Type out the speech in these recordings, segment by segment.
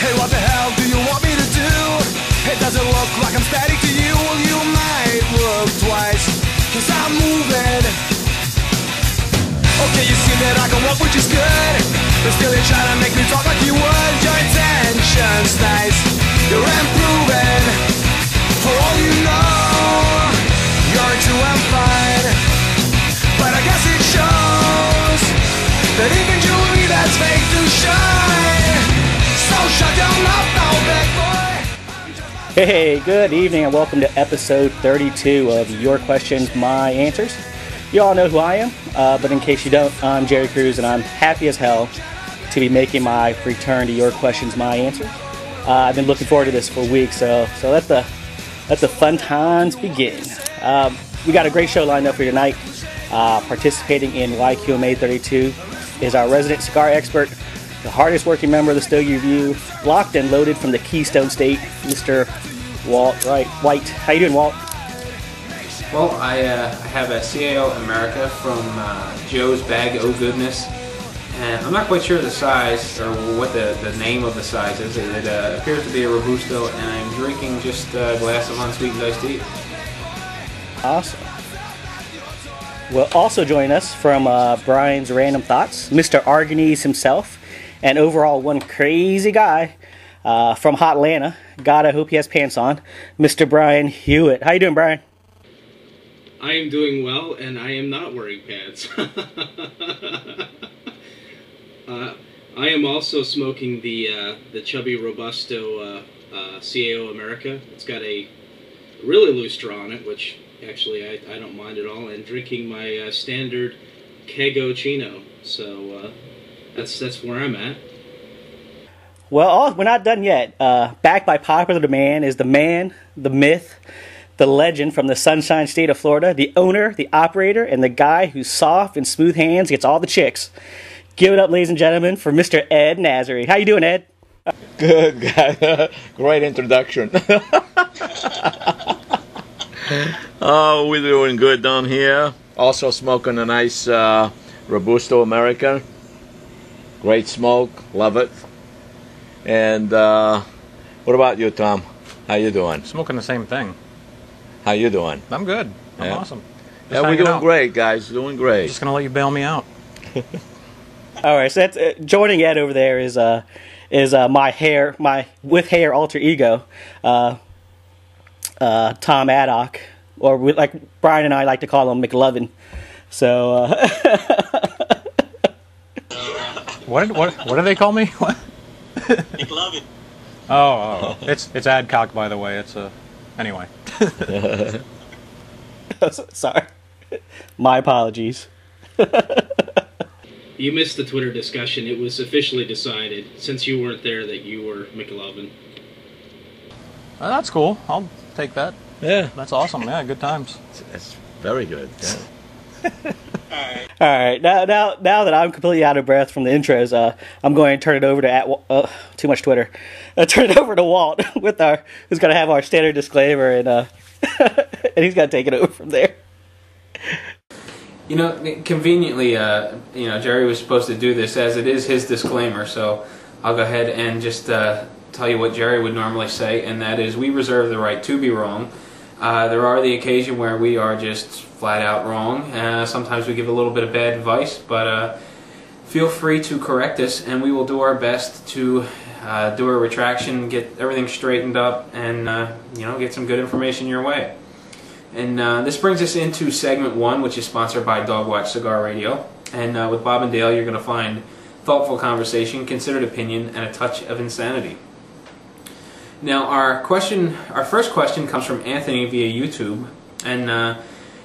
Hey, what the hell do you want me to do? It doesn't look like I'm static to you. Well, you might look twice, cause I'm moving. Okay, you see that I can walk, which is good, but still you're trying to make me talk like you would. Your intention's nice, you're improving. For all you know, you're too fine. But I guess it shows that even jewelry that's fake to shine. So shut your mouth now, big boy. Hey, good evening and welcome to episode 32 of Your Questions, My Answers. You all know who I am, but in case you don't, I'm Jerry Cruz and I'm happy as hell to be making my return to Your Questions, My Answers. I've been looking forward to this for weeks, so let the fun times begin. We got a great show lined up for tonight. Participating in YQMA 32 is our resident cigar expert, the hardest working member of the Stogie Review, locked and loaded from the Keystone State, Mr. Walt White. How you doing, Walt? Well, I have a CAO America from Joe's Bag O' Goodness, and I'm not quite sure the size or what the name of the size is. It appears to be a Robusto, and I'm drinking just a glass of unsweetened iced tea. Awesome. Well, also join us from Brian's Random Thoughts, Mr. Arganese himself, and overall one crazy guy from Hot Atlanta. God, I hope he has pants on, Mr. Brian Hewitt. How you doing, Brian? I am doing well, and I am not wearing pants. I am also smoking the Chubby Robusto CAO America. It's got a really loose straw on it, which actually I don't mind at all, and drinking my standard Kego Chino. So that's where I'm at. Well, we're not done yet. Back by popular demand is the man, the myth, the legend from the Sunshine State of Florida, the owner, the operator, and the guy whose soft and smooth hands gets all the chicks. Give it up, ladies and gentlemen, for Mr. Ed Nazary. How you doing, Ed? Good, guy. Great introduction. Oh, we're doing good down here. Also smoking a nice Robusto American. Great smoke, love it. And what about you, Tom? How you doing? Smoking the same thing. How you doing? I'm good. I'm awesome. Just yeah, we're doing great, guys. Doing great. Just gonna let you bail me out. All right, so that's joining Ed over there is my with hair alter ego, Tom Addock, or like Brian and I like to call him McLovin. So what do they call me? What? McLovin. Oh, it's Adcock, by the way. It's anyway. Sorry, my apologies. You missed the Twitter discussion. It was officially decided, since you weren't there, that you were McLovin. That's cool. I'll take that. Yeah. That's awesome. Yeah, good times. It's very good. Yeah. All right. Now that I'm completely out of breath from the intros, I'm going to turn it over to too much Twitter. Turn it over to Walt with who's going to have our standard disclaimer, and and he's going to take it over from there. You know, conveniently, Jerry was supposed to do this as it is his disclaimer, so I'll go ahead and just tell you what Jerry would normally say, and that is we reserve the right to be wrong. There are the occasion where we are just flat out wrong. Sometimes we give a little bit of bad advice, but feel free to correct us, and we will do our best to do a retraction, get everything straightened up, and get some good information your way. And this brings us into segment 1, which is sponsored by Dogwatch Cigar Radio. And with Bob and Dale, you're going to find thoughtful conversation, considered opinion, and a touch of insanity. Now, our first question comes from Anthony via YouTube, and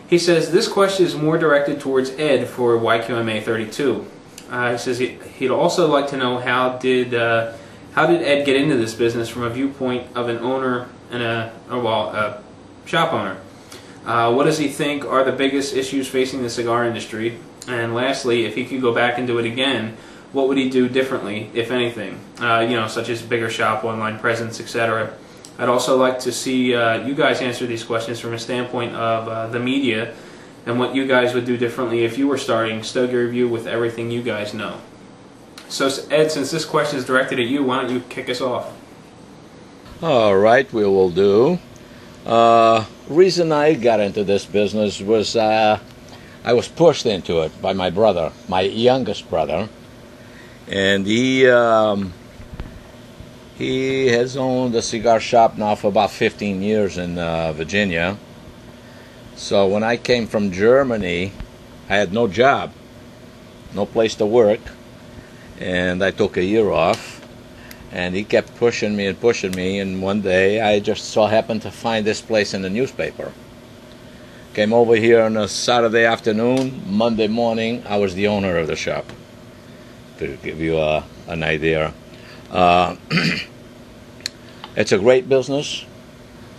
he says this question is more directed towards Ed for YQMA 32. He says he'd also like to know how did Ed get into this business from a viewpoint of an owner and a shop owner. What does he think are the biggest issues facing the cigar industry? And lastly, if he could go back and do it again, what would he do differently, if anything? Such as bigger shop, online presence, etc. I'd also like to see you guys answer these questions from a standpoint of the media and what you guys would do differently if you were starting Stogie Review with everything you guys know. So Ed, since this question is directed at you, why don't you kick us off? All right, we will do. Reason I got into this business was I was pushed into it by my brother, my youngest brother, and he has owned a cigar shop now for about 15 years in Virginia. So when I came from Germany, I had no job, no place to work, and I took a year off. And he kept pushing me, and one day I just so happened to find this place in the newspaper. Came over here on a Saturday afternoon. Monday morning, I was the owner of the shop, to give you an idea. It's a great business.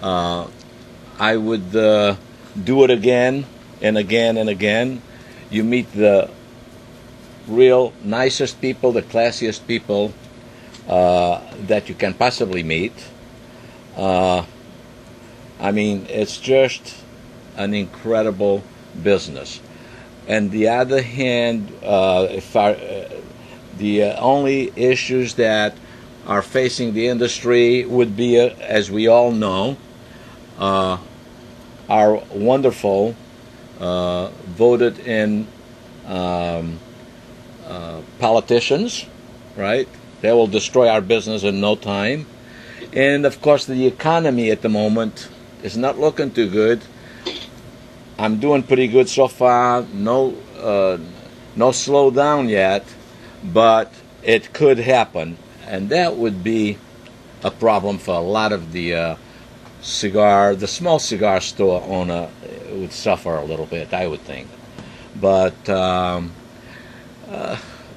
I would do it again and again and again. You meet the real nicest people, the classiest people that you can possibly meet. I mean, it's just an incredible business. And the other hand, the only issues that are facing the industry would be, as we all know, our wonderful voted in politicians, right? They will destroy our business in no time. And of course, the economy at the moment is not looking too good. I'm doing pretty good so far. No slowdown yet, but it could happen, and that would be a problem for a lot of the small cigar store owner would suffer a little bit, I would think. But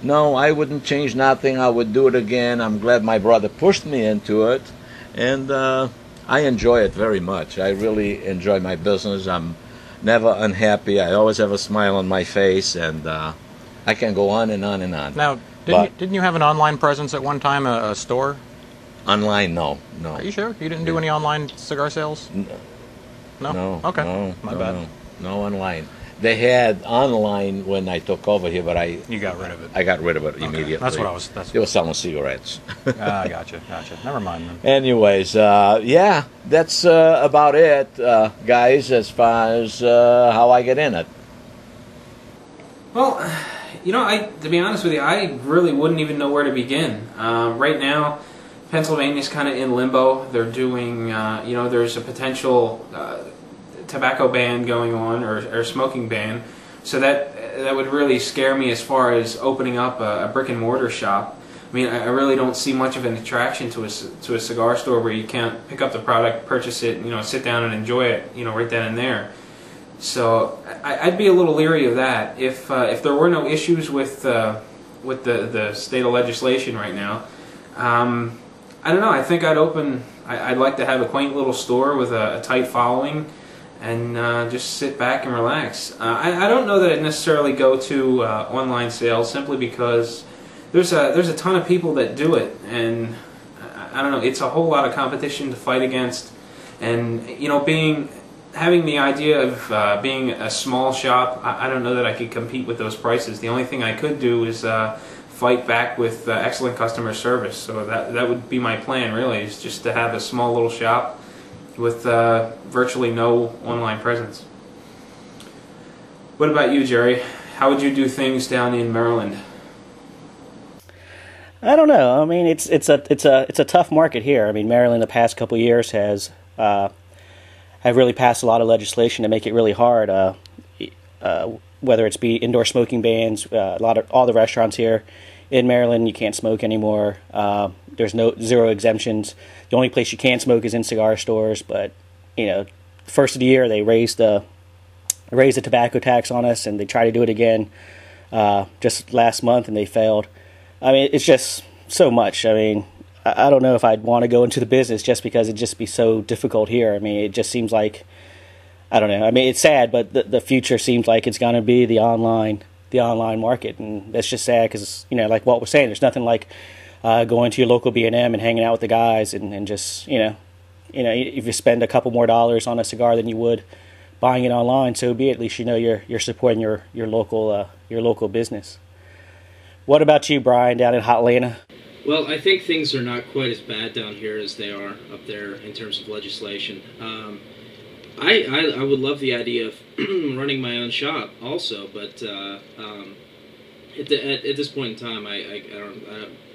no, I wouldn't change nothing. I would do it again. I'm glad my brother pushed me into it, and I enjoy it very much. I really enjoy my business. I'm never unhappy. I always have a smile on my face, and I can go on and on and on. Now, didn't you have an online presence at one time, a store? Online, no. Are you sure? You didn't do any online cigar sales? No? Okay. No, My bad. No online. They had online when I took over here, but You got rid of it. I got rid of it immediately. That's what I was... They were selling cigarettes. Gotcha. Never mind then. Anyways, yeah, that's about it, guys, as far as how I get in it. Well, to be honest with you, I really wouldn't even know where to begin. Right now, Pennsylvania's kind of in limbo. They're doing, there's a potential tobacco ban going on, or smoking ban, so that would really scare me as far as opening up a brick and mortar shop. I mean, I really don't see much of an attraction to a cigar store where you can't pick up the product, purchase it, sit down and enjoy it, right then and there. So I'd be a little leery of that. If there were no issues with the state of legislation right now, I don't know. I think I'd like to have a quaint little store with a tight following, and just sit back and relax. I don't know that I'd necessarily go to online sales, simply because there's a ton of people that do it, and I don't know. It's a whole lot of competition to fight against, and having the idea of being a small shop, I don't know that I could compete with those prices. The only thing I could do is fight back with excellent customer service. So that would be my plan, really, is just to have a small little shop with virtually no online presence. What about you, Jerry? How would you do things down in Maryland? I don't know. I mean, it's a tough market here. I mean, Maryland the past couple of years have really passed a lot of legislation to make it really hard. Whether it's be indoor smoking bans, all the restaurants here in Maryland, you can't smoke anymore. There's zero exemptions. The only place you can smoke is in cigar stores. But first of the year they raised the tobacco tax on us, and they tried to do it again just last month, and they failed. I mean, it's just so much. I mean, I don't know if I'd want to go into the business just because it'd just be so difficult here. I mean, it just seems like, I don't know. I mean, it's sad, but the future seems like it's going to be the online market, and that's just sad because, like what we're saying, there's nothing like going to your local B&M and hanging out with the guys and just, if you spend a couple more dollars on a cigar than you would buying it online, so be it. At least you're supporting your local business. What about you, Brian, down in Hotlanta? Well, I think things are not quite as bad down here as they are up there in terms of legislation. I would love the idea of running my own shop also, but at this point in time, I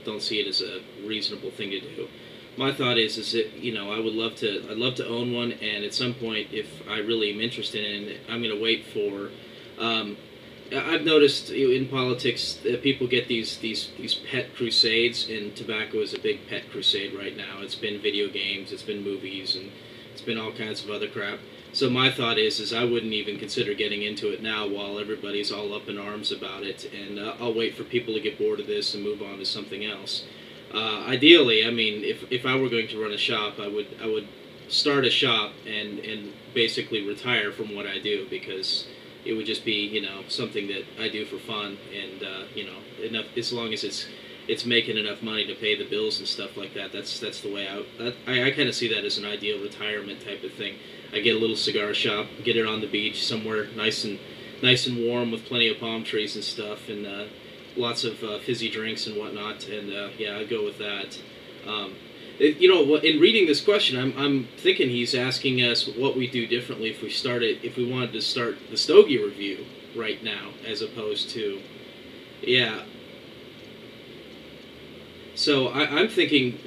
don't see it as a reasonable thing to do. My thought is that I'd love to own one, and at some point, if I really am interested in it, I'm going to wait for. I've noticed in politics that people get these pet crusades, and tobacco is a big pet crusade right now. It's been video games, it's been movies, and it's been all kinds of other crap. So my thought is I wouldn't even consider getting into it now while everybody's all up in arms about it, and I'll wait for people to get bored of this and move on to something else. Ideally, I mean, if I were going to run a shop, I would start a shop and basically retire from what I do, because it would just be something that I do for fun, and enough, as long as it's making enough money to pay the bills and stuff like that. That's the way I kind of see that as an ideal retirement type of thing. I get a little cigar shop, get it on the beach somewhere nice and warm with plenty of palm trees and stuff, and lots of fizzy drinks and whatnot. And yeah, I'd go with that. In reading this question, I'm thinking he's asking us what we do differently if we wanted to start the Stogie review right now, as opposed to, yeah. So I'm thinking,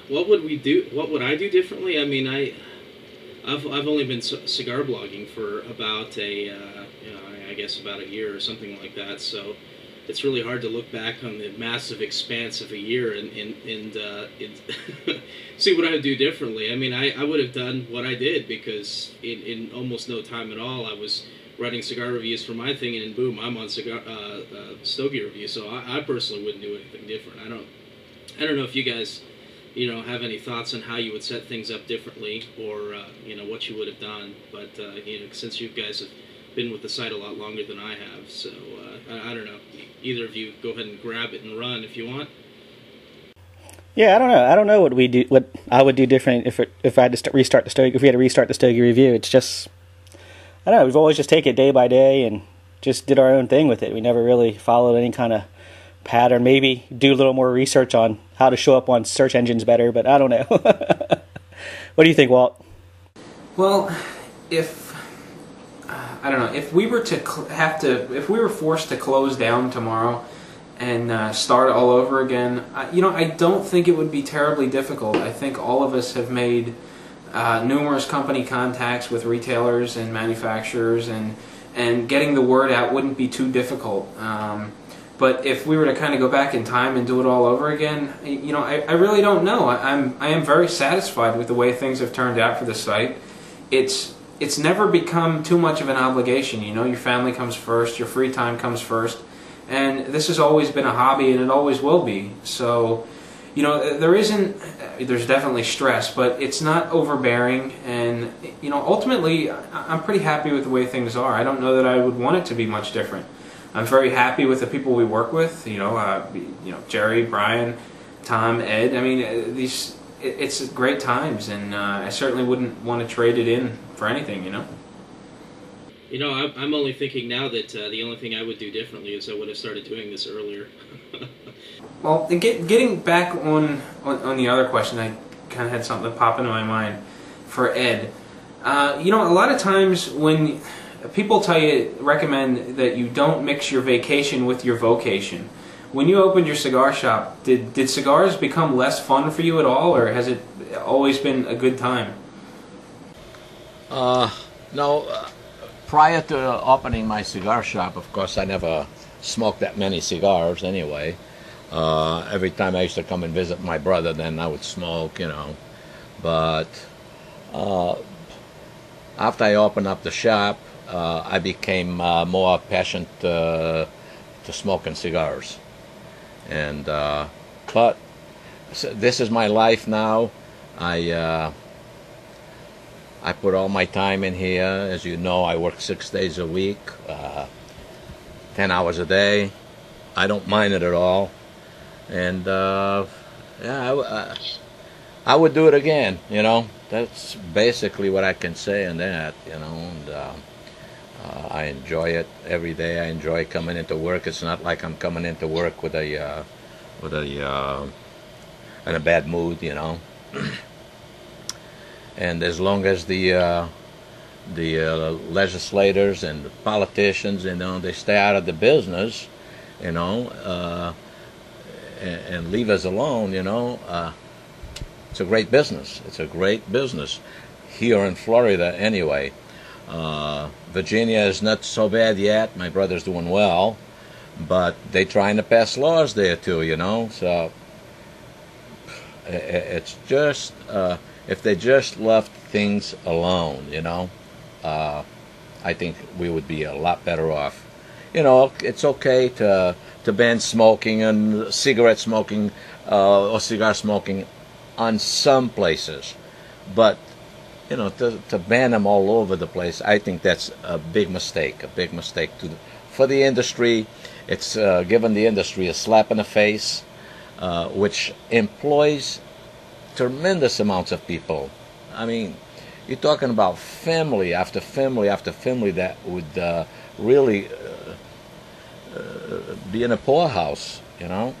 what would we do? What would I do differently? I mean, I've only been cigar blogging for about I guess about a year or something like that. So it's really hard to look back on the massive expanse of a year and see what I would do differently. I mean, I would have done what I did, because in almost no time at all, I was writing cigar reviews for my thing, and boom, I'm on Stogie review. So I personally wouldn't do anything different. I don't know if you guys have any thoughts on how you would set things up differently, or what you would have done. But since you guys have been with the site a lot longer than I have, so I don't know. Either of you go ahead and grab it and run if you want. Yeah, I don't know. I don't know what I would do different if I had to restart the Stogie. If we had to restart the Stogie review, it's just, I don't know. We've always just taken it day by day and just did our own thing with it. We never really followed any kind of pattern. Maybe do a little more research on how to show up on search engines better, but I don't know. What do you think, Walt? Well, I don't know, if we were if we were forced to close down tomorrow and start all over again, I don't think it would be terribly difficult. I think all of us have made numerous company contacts with retailers and manufacturers, and getting the word out wouldn't be too difficult. But if we were to kind of go back in time and do it all over again, I really don't know. I am very satisfied with the way things have turned out for the site. It's never become too much of an obligation. Your family comes first, your free time comes first, and this has always been a hobby, and it always will be. So, there's definitely stress, but it's not overbearing, and ultimately, I'm pretty happy with the way things are. I don't know that I would want it to be much different. I'm very happy with the people we work with. Jerry, Brian, Tom, Ed. I mean, it's great times, and I certainly wouldn't want to trade it in for anything, I'm only thinking now that the only thing I would do differently is I would have started doing this earlier. Well, getting back on the other question, I kind of had something pop into my mind for Ed. A lot of times when people recommend that you don't mix your vacation with your vocation. When you opened your cigar shop, did cigars become less fun for you at all, or has it always been a good time? No. Prior to opening my cigar shop, of course, I never smoked that many cigars anyway. Every time I used to come and visit my brother, then I would smoke, But after I opened up the shop, I became more passionate to smoking cigars. And but this is my life now. I put all my time in here. As you know, I work 6 days a week, 10 hours a day. I don't mind it at all. And yeah, I would do it again. That's basically what I can say on that. And I enjoy it every day. I enjoy coming into work. It's not like I'm coming into work with a in a bad mood, you know. And as long as the legislators and the politicians, you know, they stay out of the business, you know, and leave us alone, you know, it's a great business. It's a great business here in Florida, anyway. Virginia is not so bad yet. My brother's doing well, but they're trying to pass laws there too, you know. So it's just if they just left things alone, you know, I think we would be a lot better off. You know, it's okay to ban smoking and cigarette smoking or cigar smoking on some places, but you know, to ban them all over the place, I think that's a big mistake. For the industry. It's given the industry a slap in the face, which employs tremendous amounts of people. I mean, you're talking about family after family after family that would really be in a poorhouse, you know.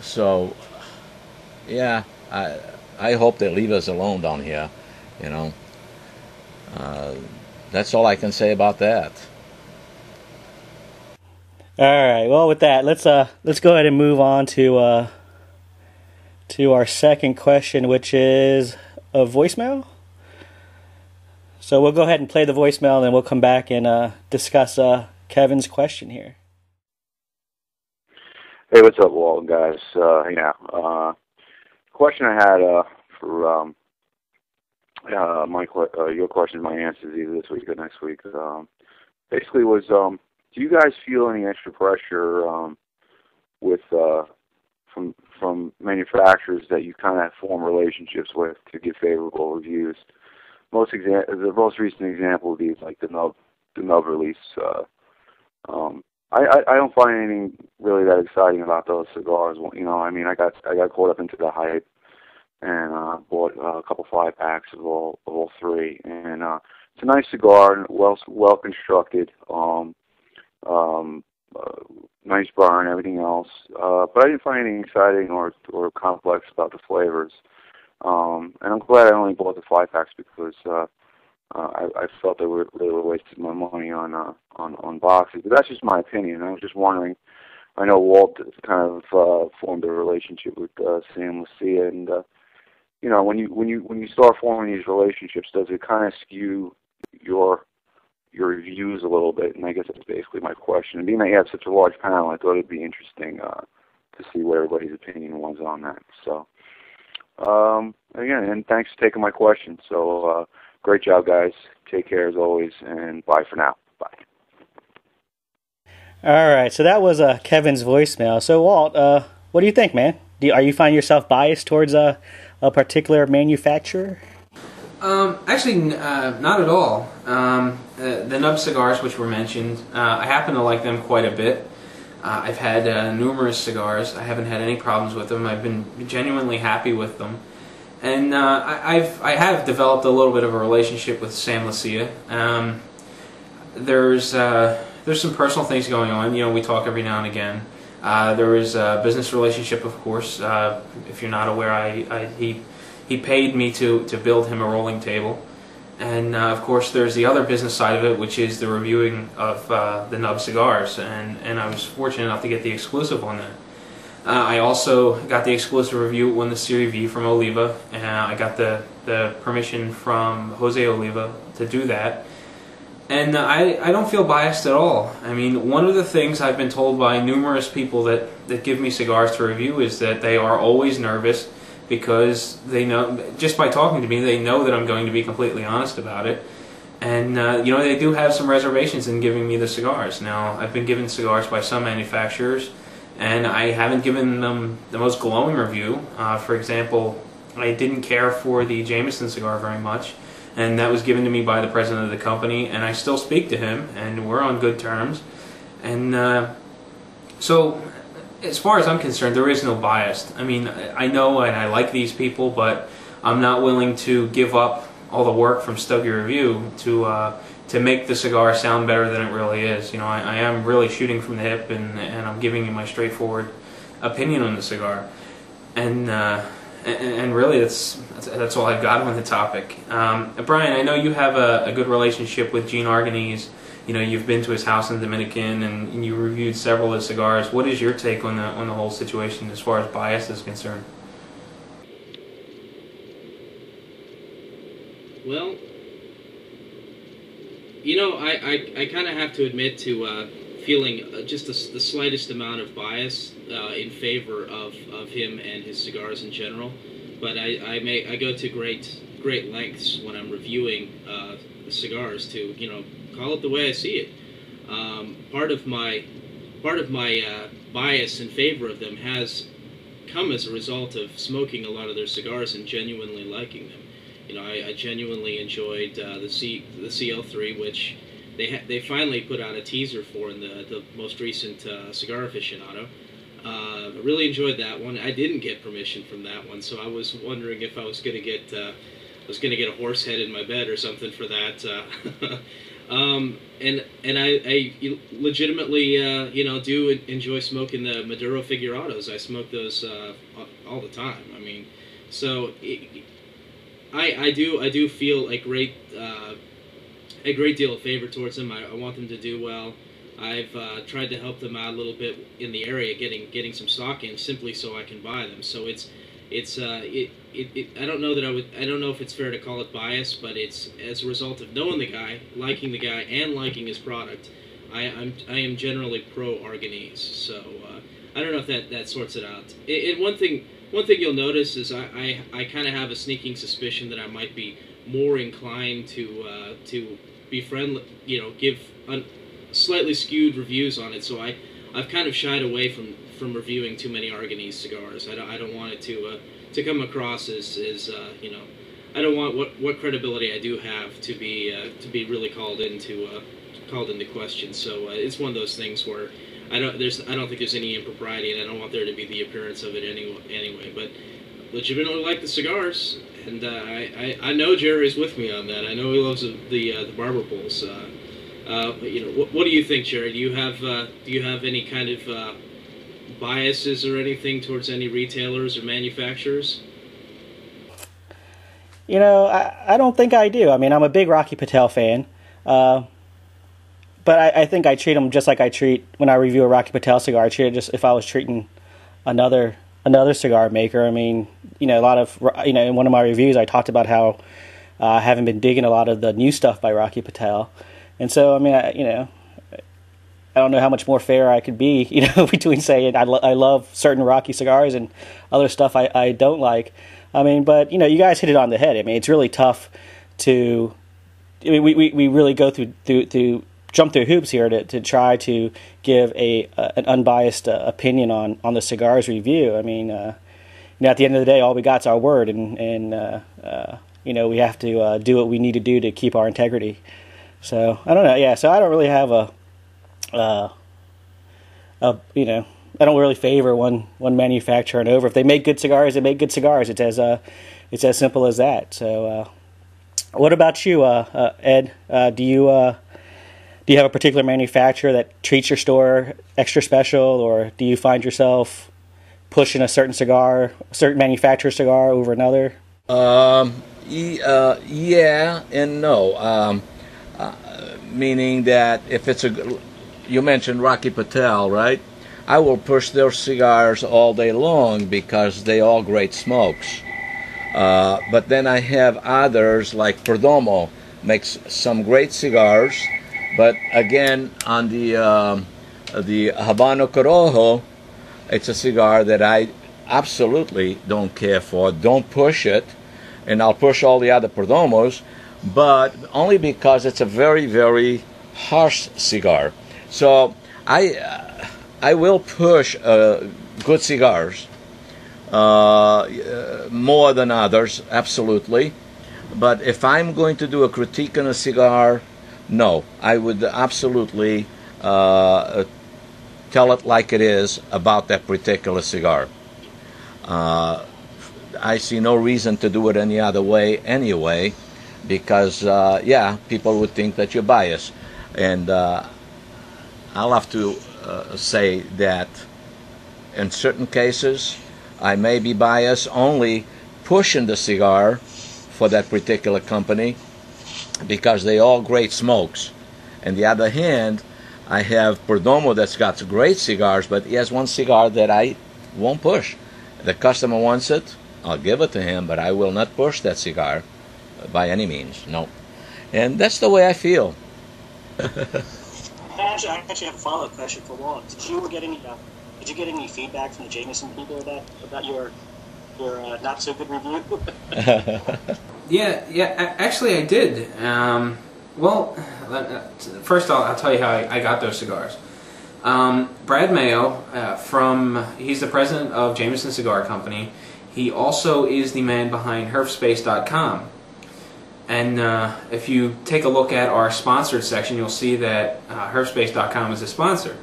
So, yeah, I hope they leave us alone down here, you know. That's all I can say about that. All right. Well, with that, let's go ahead and move on to our second question, which is a voicemail. So we'll go ahead and play the voicemail, and then we'll come back and discuss Kevin's question here. Hey, what's up, Walt, guys? Question I had for your questions, my answers, either this week or next week. Basically, was do you guys feel any extra pressure with from manufacturers that you kind of form relationships with to get favorable reviews? The most recent example would be like the nub release. I don't find anything really that exciting about those cigars. You know, I mean, I got caught up into the hype and bought a couple 5-packs of all three, and it's a nice cigar and well constructed. Nice burn, everything else. But I didn't find anything exciting or complex about the flavors. And I'm glad I only bought the 5-packs because I felt they were wasting my money on boxes. But that's just my opinion. I was just wondering. I know Walt kind of formed a relationship with Sam Lucia, and you know, when you start forming these relationships, does it kind of skew your reviews a little bit? And I guess that's basically my question. And being that you have such a large panel, I thought it'd be interesting to see what everybody's opinion was on that. So, again, and thanks for taking my question. So, great job, guys. Take care as always, and bye for now. Bye. All right, so that was Kevin's voicemail. So, Walt, what do you think, man? Are you finding yourself biased towards a particular manufacturer? Actually, not at all. The nub cigars, which were mentioned, I happen to like them quite a bit. I've had numerous cigars. I haven't had any problems with them. I've been genuinely happy with them. And I have developed a little bit of a relationship with Sam Lucia. There's some personal things going on. You know, we talk every now and again. There is a business relationship, of course. If you're not aware, he paid me to build him a rolling table. And of course there's the other business side of it, which is the reviewing of the nub cigars. And I was fortunate enough to get the exclusive on that. I also got the exclusive review on the Serie V from Oliva. And I got the permission from Jose Oliva to do that. And I don't feel biased at all. I mean, one of the things I've been told by numerous people that give me cigars to review is that they are always nervous, because they know, just by talking to me, they know that I'm going to be completely honest about it. And, you know, they do have some reservations in giving me the cigars. Now, I've been given cigars by some manufacturers, and I haven't given them the most glowing review. For example, I didn't care for the Jameson cigar very much, and that was given to me by the president of the company, and I still speak to him, and we're on good terms. And so, as far as I'm concerned, there is no bias. I mean, I know and I like these people, but I'm not willing to give up all the work from Stogie Review to to make the cigar sound better than it really is. You know, I am really shooting from the hip, and I'm giving you my straightforward opinion on the cigar, and really that's all I've got on the topic. Brian, I know you have a good relationship with Gene Arganese. You know, you've been to his house in the Dominican, and you reviewed several of his cigars. What is your take on the whole situation as far as bias is concerned? Well, you know, I kind of have to admit to feeling just the slightest amount of bias in favor of him and his cigars in general. But I go to great lengths when I'm reviewing the cigars to, you know, call it the way I see it. Part of my bias in favor of them has come as a result of smoking a lot of their cigars and genuinely liking them. You know, I genuinely enjoyed the CL3, which they finally put out a teaser for in the most recent Cigar Aficionado. I really enjoyed that one. I didn't get permission from that one, so I was wondering if I was going to get a horse head in my bed or something for that. And I legitimately you know, do enjoy smoking the Maduro Figurados. I smoke those all the time. I mean, so I do feel a great deal of favor towards them. I want them to do well. I've tried to help them out a little bit in the area, getting some stock in, simply so I can buy them. So I don't know if it's fair to call it bias, but it's as a result of knowing the guy, liking the guy, and liking his product. I am generally pro Arganese. So I don't know if that sorts it out. And one thing you'll notice is I kind of have a sneaking suspicion that I might be more inclined to be friendly, you know, give slightly skewed reviews on it. So I've kind of shied away from reviewing too many Arganese cigars. I don't want it to come across as you know, I don't want what credibility I do have to be really called into question. So it's one of those things where I don't think there's any impropriety, and I don't want there to be the appearance of it anyway. But legitimately like the cigars, and I know Jerry's with me on that. I know he loves the barber pulls. But you know, what do you think, Jerry? Do you have any kind of biases or anything towards any retailers or manufacturers? You know, I don't think I do. I mean, I'm a big Rocky Patel fan, but I think I treat them just like I treat when I review a Rocky Patel cigar. I treat it just if I was treating another cigar maker. I mean, you know, in one of my reviews, I talked about how I haven't been digging a lot of the new stuff by Rocky Patel, and so I mean, I don't know how much more fair I could be, you know, between saying I love certain Rocky cigars and other stuff I don't like. I mean, but, you know, you guys hit it on the head. I mean, it's really tough to, I mean, we really go through jump through hoops here to try to give an unbiased opinion on the cigars review. I mean, you know, at the end of the day, all we got's our word, and you know, we have to do what we need to do to keep our integrity. So, I don't know, yeah, so I don't really have you know, I don't really favor one manufacturer and over. If they make good cigars, they make good cigars. It's as simple as that. So, what about you, Ed? Do you have a particular manufacturer that treats your store extra special, or do you find yourself pushing a certain manufacturer's cigar over another? Yeah and no. Meaning that if it's you mentioned Rocky Patel, right? I will push their cigars all day long because they all great smokes. But then I have others like Perdomo makes some great cigars, but again on the Habano Corojo, it's a cigar that I absolutely don't care for. Don't push it, and I'll push all the other Perdomos, but only because it's a very, very harsh cigar. So I will push good cigars more than others, absolutely. But if I'm going to do a critique on a cigar, no, I would absolutely tell it like it is about that particular cigar. I see no reason to do it any other way anyway. because yeah, people would think that you're biased, and I'll have to say that in certain cases I may be biased, only pushing the cigar for that particular company because they all great smokes. On the other hand, I have Perdomo that's got great cigars, but he has one cigar that I won't push. The customer wants it, I'll give it to him, but I will not push that cigar by any means. No. And that's the way I feel. I actually have a follow-up question for Walt. Did you get any feedback from the Jameson people about your not so good review? Yeah. Actually, I did. Well, first I'll tell you how I got those cigars. Brad Mayo, he's the president of Jameson Cigar Company. He also is the man behind herfspace.com. And if you take a look at our sponsored section, you'll see that herfspace.com is a sponsor.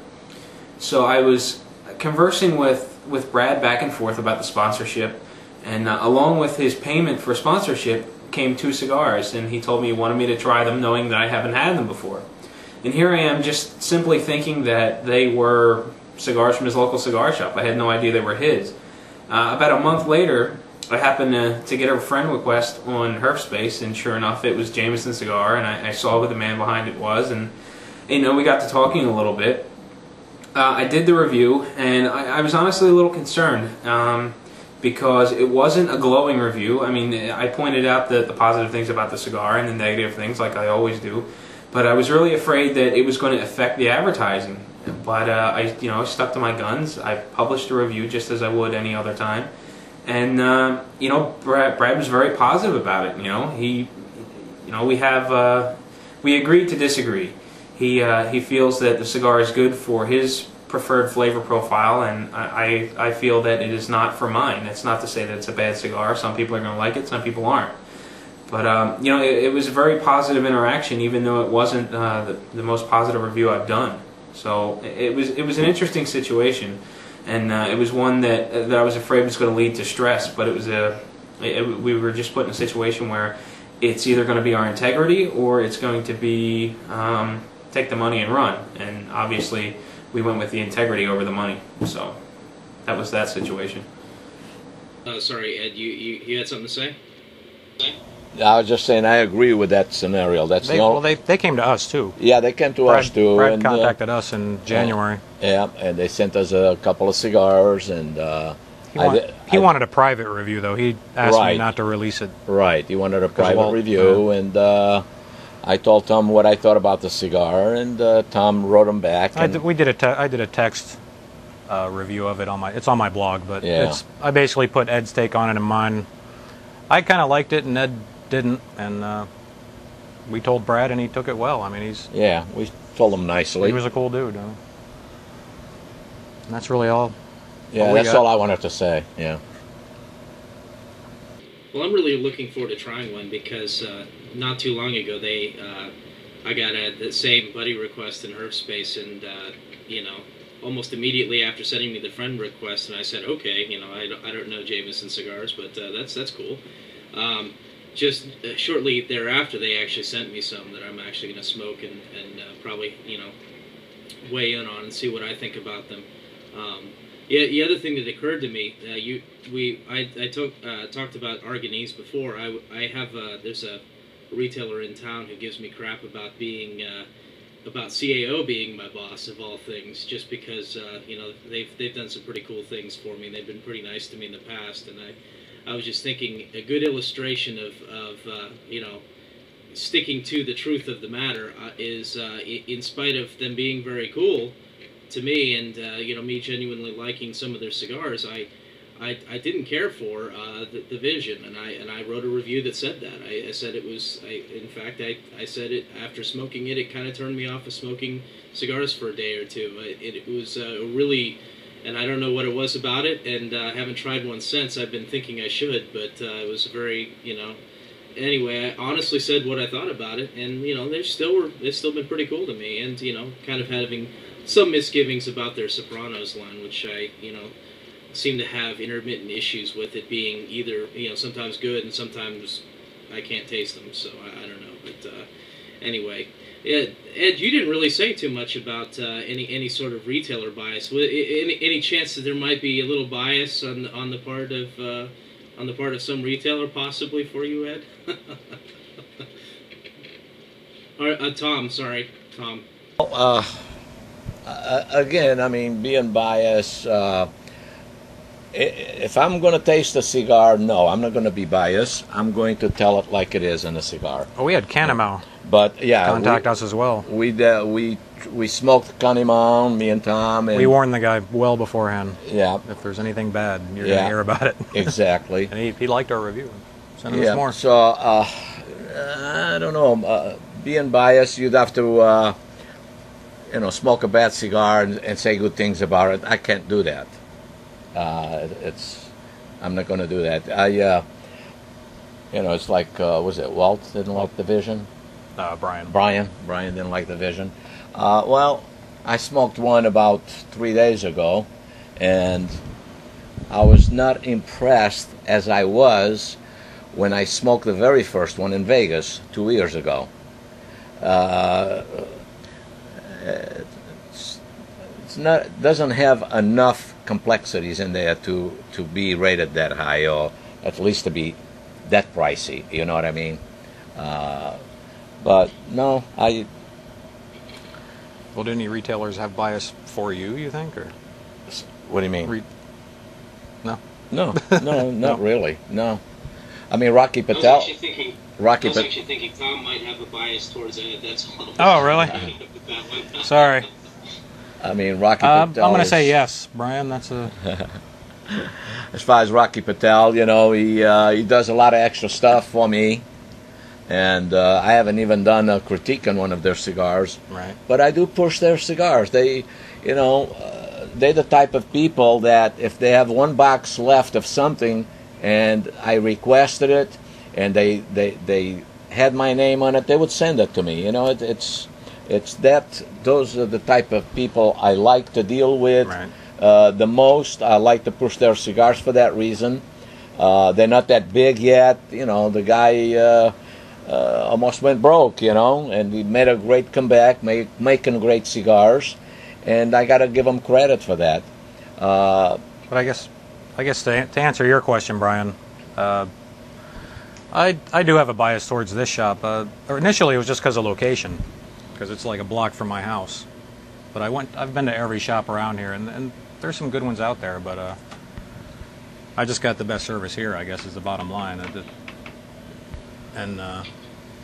So I was conversing with Brad back and forth about the sponsorship, and along with his payment for sponsorship came 2 cigars, and he told me he wanted me to try them knowing that I haven't had them before. And here I am just simply thinking that they were cigars from his local cigar shop. I had no idea they were his. About a month later, I happened to get a friend request on Herfspace, and sure enough, it was Jameson Cigar, and I saw who the man behind it was, and we got to talking a little bit. I did the review, and I was honestly a little concerned because it wasn't a glowing review. I mean, I pointed out the positive things about the cigar and the negative things, like I always do, but I was really afraid that it was going to affect the advertising. But I stuck to my guns. I published a review just as I would any other time, and Brad was very positive about it. We agreed to disagree. He feels that the cigar is good for his preferred flavor profile, and I feel that it is not for mine. That's not to say that it's a bad cigar. Some people are going to like it, some people aren't. But it was a very positive interaction, even though it wasn't the most positive review I've done. So it was an interesting situation, and it was one that I was afraid was going to lead to stress. But we were just put in a situation where it's either going to be our integrity or it's going to be take the money and run. And obviously, we went with the integrity over the money. So that was that situation. Sorry, Ed, you had something to say? I was just saying I agree with that scenario. They came to us too. Yeah, they came to us too. Brad contacted us in January. Yeah, and they sent us a couple of cigars, and he wanted a private review though. He asked me not to release it. Right, he wanted a private review, and I told Tom what I thought about the cigar, and Tom wrote him back. I did a text review of it it's on my blog, but I basically put Ed's take on it and mine. I kind of liked it, and Ed didn't, and we told Brad, and he took it well. I mean, we told him nicely. He was a cool dude. And that's really all. Yeah, that's all I wanted to say. Yeah. Well, I'm really looking forward to trying one because not too long ago I got the same buddy request in Herfspace, and almost immediately after sending me the friend request, and I said, okay, I don't know Jameson cigars, but that's cool. Just shortly thereafter, they actually sent me some that I'm actually going to smoke and probably weigh in on and see what I think about them. The other thing that occurred to me, I talked about Arganese before. I have there's a retailer in town who gives me crap about being about CAO being my boss of all things, just because they've done some pretty cool things for me. They've been pretty nice to me in the past, and I was just thinking a good illustration of sticking to the truth of the matter is in spite of them being very cool to me, and me genuinely liking some of their cigars, I didn't care for the vision, and I wrote a review that said that. I said it was. In fact, I said it after smoking it. It kind of turned me off of smoking cigars for a day or two. It was really, and I don't know what it was about it, and I haven't tried one since. I've been thinking I should, but it was very, Anyway, I honestly said what I thought about it, and they've still been pretty cool to me, and kind of having some misgivings about their Sopranos line, which I seem to have intermittent issues with it being either sometimes good and sometimes I can't taste them, so I don't know. But anyway, Ed, you didn't really say too much about any sort of retailer bias. Any chance that there might be a little bias on the part of some retailer, possibly for you, Ed? Or, Tom, sorry, Tom. Again, I mean, being biased. If I'm going to taste a cigar, no, I'm not going to be biased. I'm going to tell it like it is in a cigar. Oh, we had Canamo. But yeah, contact us as well. We smoked Canimon, me and Tom. And we warned the guy well beforehand. Yeah. If there's anything bad, you're going to hear about it. Exactly. And he liked our review. Send us more. So I don't know. Being biased, you'd have to smoke a bad cigar and say good things about it. I can't do that. I'm not going to do that. It's like, was it Walt didn't like the Vision? Brian didn't like the Vision. Well, I smoked one about 3 days ago, and I was not impressed as I was when I smoked the very first one in Vegas 2 years ago. Doesn't have enough complexities in there to be rated that high, or at least to be that pricey. You know what I mean? But no, Well, do any retailers have bias for you? You think, or what do you mean? No. No, not really. No, I mean Rocky Patel. I was actually thinking Tom might have a bias towards Ed. That's all. Oh, really? Sorry. I mean, Rocky Patel. I'm going to say yes, Brian. That's a. As far as Rocky Patel, he does a lot of extra stuff for me, and I haven't even done a critique on one of their cigars. Right. But I do push their cigars. They're the type of people that if they have one box left of something, and I requested it, and they had my name on it, they would send it to me. Those are the type of people I like to deal with. Right. The most. I like to push their cigars for that reason. They're not that big yet. The guy almost went broke, and he made a great comeback, making great cigars, and I got to give him credit for that. But I guess to answer your question, Brian, I do have a bias towards this shop. Initially, it was just because of location, because it's like a block from my house. But I've been to every shop around here, and there's some good ones out there. But I just got the best service here, I guess, is the bottom line.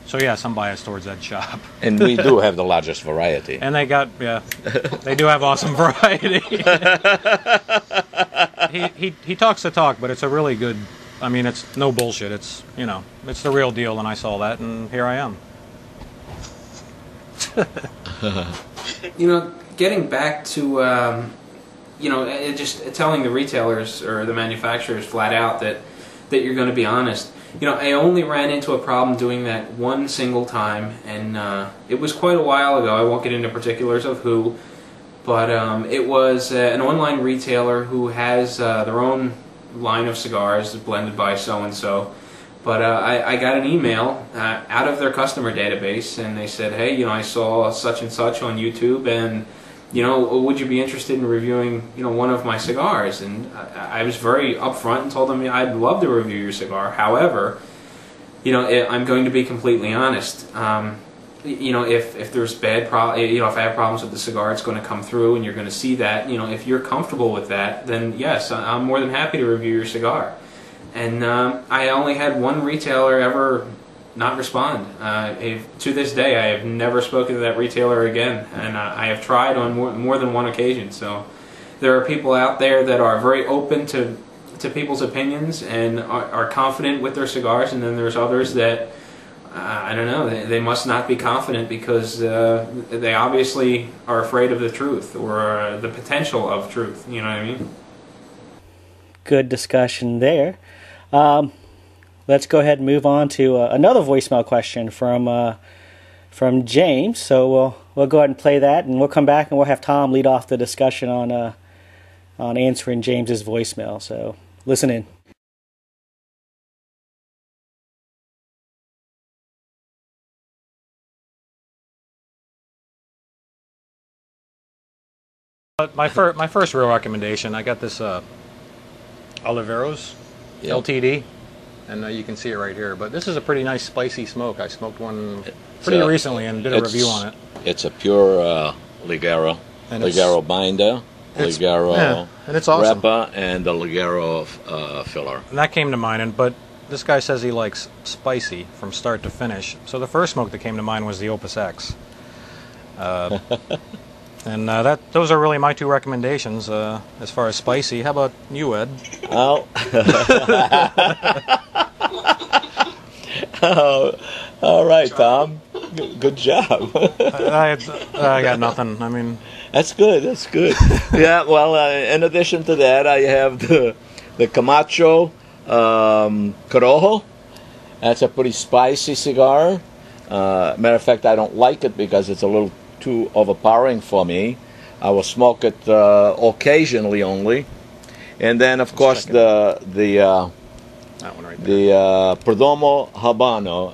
So yeah, some bias towards that shop. And we do have the largest variety. And they do have awesome variety. he talks the talk, but it's a really good. I mean, it's no bullshit. It's it's the real deal, and I saw that, and here I am. Getting back to just telling the retailers or the manufacturers flat out that you're going to be honest. I only ran into a problem doing that one single time, and it was quite a while ago. I won't get into particulars of who, but it was an online retailer who has their own line of cigars blended by so-and-so. But I got an email out of their customer database, and they said, hey, I saw such and such on YouTube, and would you be interested in reviewing one of my cigars? And I was very upfront and told them I'd love to review your cigar. However, I'm going to be completely honest. If there's bad if I have problems with the cigar, it's going to come through, and you're going to see that. If you're comfortable with that, then yes, I'm more than happy to review your cigar. And I only had one retailer ever not respond. To this day, I have never spoken to that retailer again, and I have tried on more than one occasion. So there are people out there that are very open to people's opinions and are confident with their cigars, and then there's others that I don't know, they must not be confident because they obviously are afraid of the truth or the potential of truth. You know what I mean? Good discussion there. Let's go ahead and move on to another voicemail question from James. So we'll go ahead and play that, and we'll come back and we'll have Tom lead off the discussion on answering James's voicemail. So listen in. But my first real recommendation, I got this Oliveros LTD, and you can see it right here. But this is a pretty nice spicy smoke. I smoked one pretty recently and did a review on it. It's a pure Ligero, Ligero binder, Ligero and it's awesome. wrapper, and the Ligero filler. And that came to mind. But this guy says he likes spicy from start to finish. So the first smoke that came to mind was the Opus X. And those are really my two recommendations as far as spicy. How about you, Ed? Oh. All right, Tom. Good job. I got nothing. I mean, that's good. That's good. Yeah. Well, in addition to that, I have the Camacho Corojo. That's a pretty spicy cigar. Matter of fact, I don't like it because it's a little too overpowering for me. I will smoke it occasionally only, and then of course that one right there. The Perdomo Habano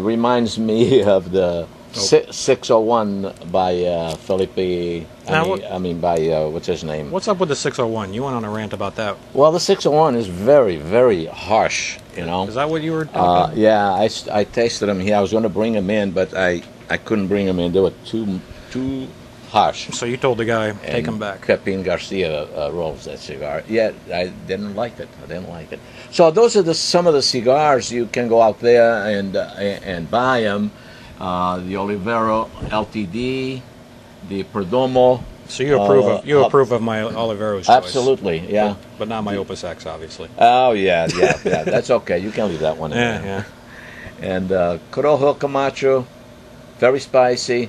reminds me of the 601 by Felipe. What's his name? What's up with the 601? You went on a rant about that. Well, the 601 is very, very harsh. You know. Is that what you were talking? Yeah, I tasted them here. I was going to bring them in, but I couldn't bring them in. They were too harsh. So you told the guy, take them back. Pepin Garcia rolls that cigar. Yeah, I didn't like it. So those are some of the cigars you can go out there and buy them. The Olivero LTD, the Perdomo. So you approve of my Olivero's choice? Absolutely, yeah. But not my Opus X, obviously. Oh yeah. That's okay. You can leave that one in there. Yeah. And Corojo Camacho, very spicy,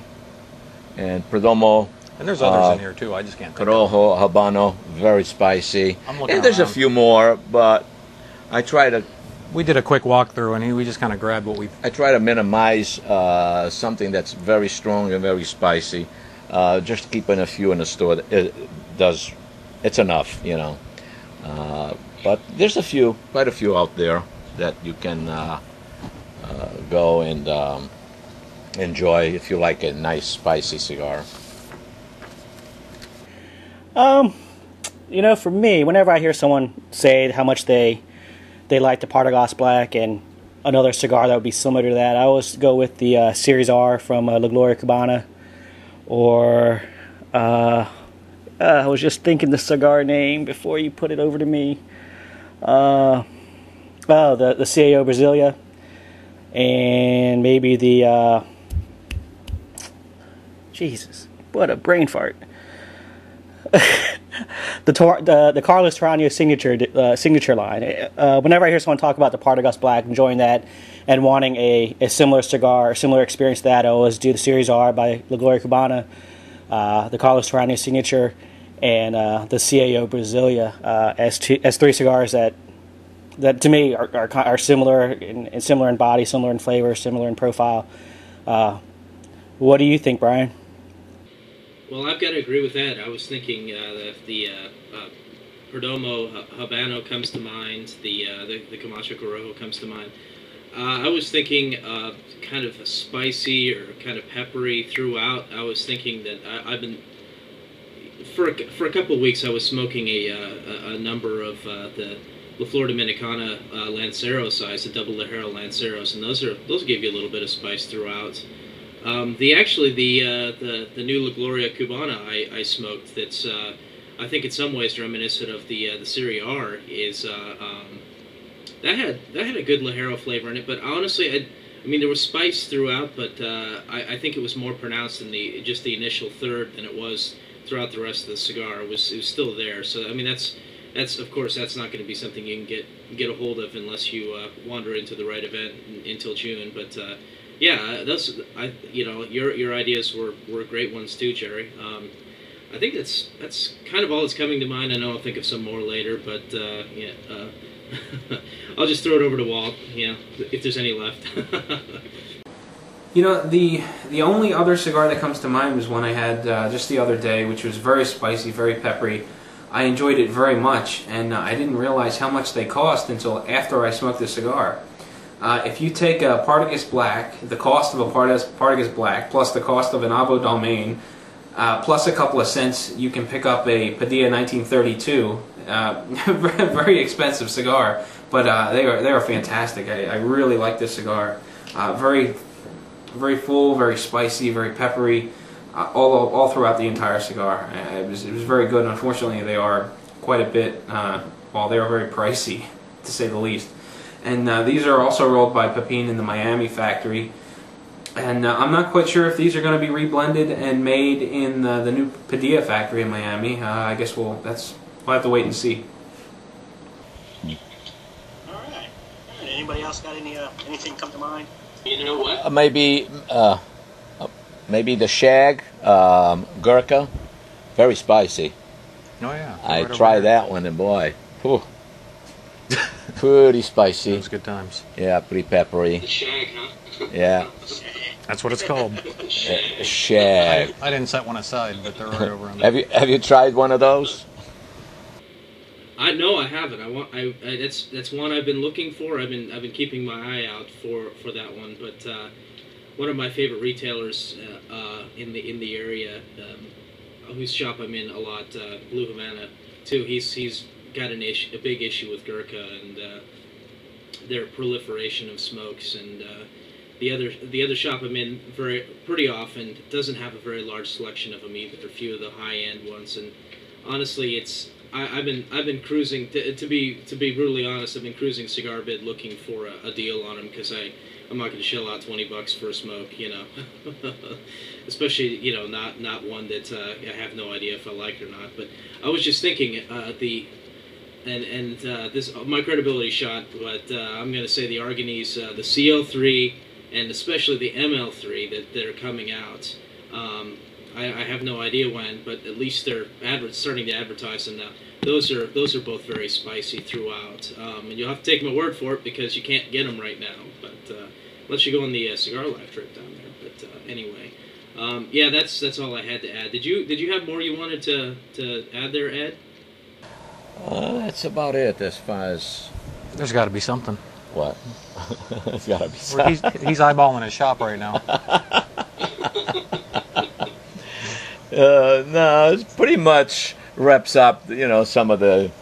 and Perdomo. And there's others in here too. I just can't. Corojo Habano, very spicy. And there's a few more, but I try to. We did a quick walkthrough, and we just kind of grabbed what we. I try to minimize something that's very strong and very spicy. Just keeping a few in the store, it's enough, you know. But there's quite a few out there that you can go and enjoy if you like a nice spicy cigar. For me, whenever I hear someone say how much they like the Partagas Black and another cigar that would be similar to that, I always go with the Series R from La Gloria Cubana, or I was just thinking the cigar name before you put it over to me. The CAO Brasilia, and maybe the Jesus, what a brain fart. the Carlos Tarano signature line. Whenever I hear someone talk about the Partagas Black, enjoying that, and wanting a similar cigar, a similar experience to that, I always do the Series R by La Gloria Cubana, the Carlos Tarano signature, and the CAO Brasilia as three cigars that to me are similar in body, similar in flavor, similar in profile. What do you think, Brian? Well, I've got to agree with that. I was thinking the Perdomo Habano comes to mind, the Camacho Corojo comes to mind. I was thinking kind of a spicy or kind of peppery throughout. I was thinking that I've been for a couple of weeks I was smoking a number of the La Flor Dominicana Lancero size, the double Ligero Lanceros, and those give you a little bit of spice throughout. The new La Gloria Cubana I smoked, that's I think in some ways reminiscent of the Series R, is that had a good Ligero flavor in it. But honestly, I mean there was spice throughout, but I think it was more pronounced in just the initial third than it was throughout the rest of the cigar. It was still there. So I mean that's of course that's not going to be something you can get a hold of unless you wander into the right event until June. But yeah, your ideas were great ones too, Jerry. I think that's kind of all that's coming to mind. I know I'll think of some more later, but I'll just throw it over to Walt. If there's any left. The only other cigar that comes to mind was one I had just the other day, which was very spicy, very peppery. I enjoyed it very much, and I didn't realize how much they cost until after I smoked the cigar. If you take a Partagas Black, the cost of a Partagas Black plus the cost of an Avo Dalmain, plus a couple of cents, you can pick up a Padilla 1932, very expensive cigar, but they are fantastic. I really like this cigar. Very full, very spicy, very peppery, all throughout the entire cigar. It was very good. Unfortunately, they are quite a bit. Well, they are very pricey, to say the least. And these are also rolled by Pepin in the Miami factory. And I'm not quite sure if these are going to be reblended and made in the new Padilla factory in Miami. I guess we'll have to wait and see. All right. Anybody else got anything come to mind? You know what? Maybe the shag Gurkha, very spicy. Oh yeah. I tried that one, and boy, whew, pretty spicy. Those good times. Yeah, pretty peppery. The shag, huh? Yeah. That's what it's called. Shag. I didn't set one aside, but they're right over on there. Have you tried one of those? No, I haven't. That's one I've been looking for. I've been keeping my eye out for that one. But one of my favorite retailers in the area, whose shop I'm in a lot, Blue Havana, too. He's got a big issue with Gurkha and their proliferation of smokes. And the other shop I'm in pretty often doesn't have a very large selection of them either. A few of the high end ones. And honestly, I've been cruising to be brutally honest. I've been cruising Cigar Bid looking for a deal on them because I'm not going to shell out $20 for a smoke, you know. Especially, you know, not one that I have no idea if I like or not. But I was just thinking this my credibility shot, but I'm going to say the Arganese, the CL3 and especially the ML3 that are coming out. I have no idea when, but at least they're starting to advertise them now. Those are both very spicy throughout, and you'll have to take my word for it because you can't get them right now. But unless you go on the Cigar Life trip down there. But anyway, yeah, that's all I had to add. Did you have more you wanted to add there, Ed? That's about it as far as. There's got to be something. What? There's got to be something. He's eyeballing his shop right now. No, it pretty much wraps up, you know, some of the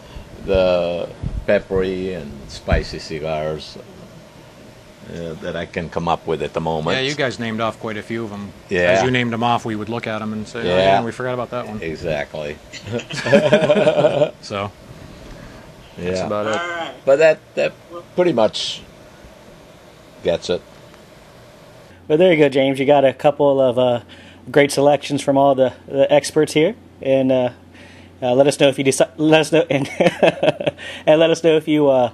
peppery and spicy cigars that I can come up with at the moment. Yeah, you guys named off quite a few of them. Yeah. As you named them off, we would look at them and say, yeah. Oh, yeah, we forgot about that one. Exactly. So, yeah. that's about it. Right. But that pretty much gets it. Well, there you go, James. You got a couple of great selections from all the experts here, and let us know if you let us know and let us know if you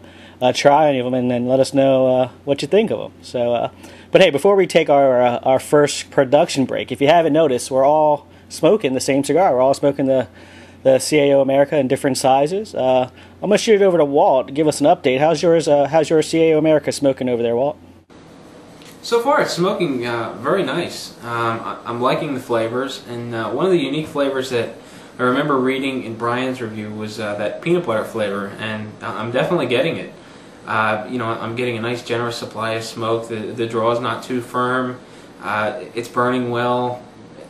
try any of them, and then let us know what you think of them. So, but hey, before we take our first production break, if you haven't noticed, we're all smoking the same cigar. We're all smoking the CAO America in different sizes. I'm gonna shoot it over to Walt to give us an update. How's your CAO America smoking over there, Walt? So far, it's smoking very nice. I'm liking the flavors, and one of the unique flavors that I remember reading in Brian's review was that peanut butter flavor, and I'm definitely getting it. You know, I'm getting a nice, generous supply of smoke. The draw is not too firm. It's burning well.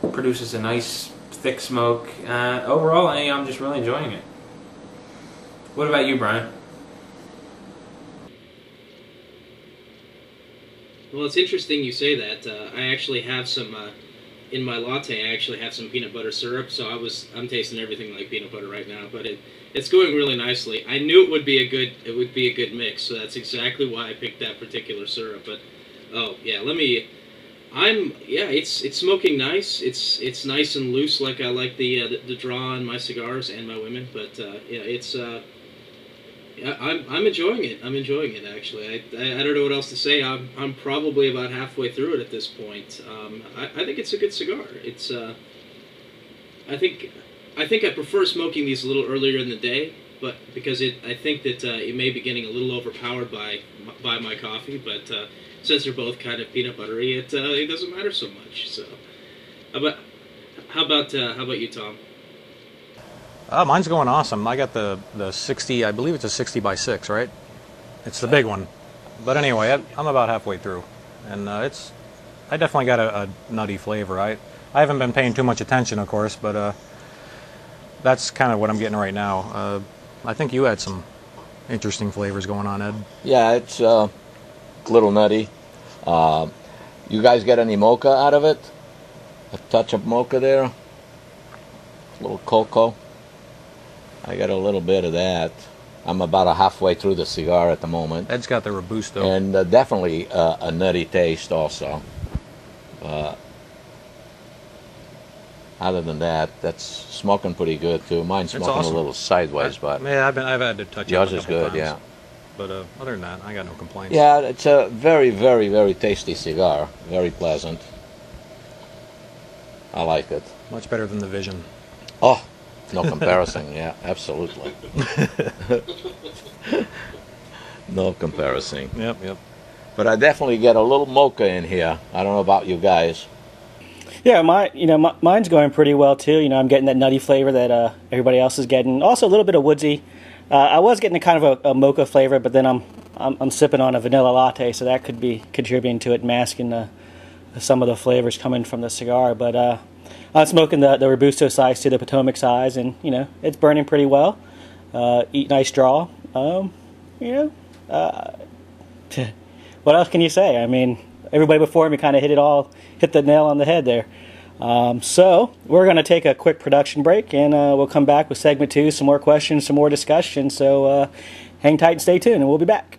It produces a nice, thick smoke. Overall, I'm just really enjoying it. What about you, Brian? Well, it's interesting you say that. I actually have some in my latte. I actually have some peanut butter syrup, so I'm tasting everything like peanut butter right now. But it's going really nicely. I knew it would be a good mix, so that's exactly why I picked that particular syrup. But oh yeah, it's smoking nice. It's nice and loose, like I like the draw on my cigars and my women. But yeah, it's. I'm enjoying it. I'm enjoying it, actually. I don't know what else to say. I'm probably about halfway through it at this point. I think it's a good cigar. It's I think I prefer smoking these a little earlier in the day, but because I think that it may be getting a little overpowered by my coffee. But since they're both kind of peanut buttery, it doesn't matter so much. So, how about you, Tom? Mine's going awesome. I got the 60, I believe it's a 60 by 6, right? It's the big one. But anyway, I'm about halfway through. And I definitely got a nutty flavor. I haven't been paying too much attention, of course, but that's kind of what I'm getting right now. I think you had some interesting flavors going on, Ed. Yeah, it's a little nutty. You guys get any mocha out of it? A touch of mocha there? A little cocoa? I got a little bit of that. I'm about halfway through the cigar at the moment. Ed's got the Robusto. And definitely a nutty taste also. Other than that, that's smoking pretty good too. Mine's smoking awesome. A little sideways, but yeah, I've had to touch yours it is good, times. yeah. But other than that, I got no complaints. Yeah, it's a very, very, very tasty cigar. Very pleasant. I like it. Much better than the Vision. Oh, no comparison. Yeah, absolutely. No comparison. Yep. But I definitely get a little mocha in here. I don't know about you guys. Yeah, mine's going pretty well too. I'm getting that nutty flavor that everybody else is getting. Also a little bit of woodsy. I was getting a kind of a mocha flavor, but then I'm sipping on a vanilla latte, so that could be contributing to it, masking some of the flavors coming from the cigar. But I'm smoking the Robusto size to the Potomac size, and it's burning pretty well. Eat nice draw. What else can you say? I mean, everybody before me kind of hit the nail on the head there. So we're going to take a quick production break, and we'll come back with segment 2, some more questions, some more discussion. So hang tight and stay tuned, and we'll be back.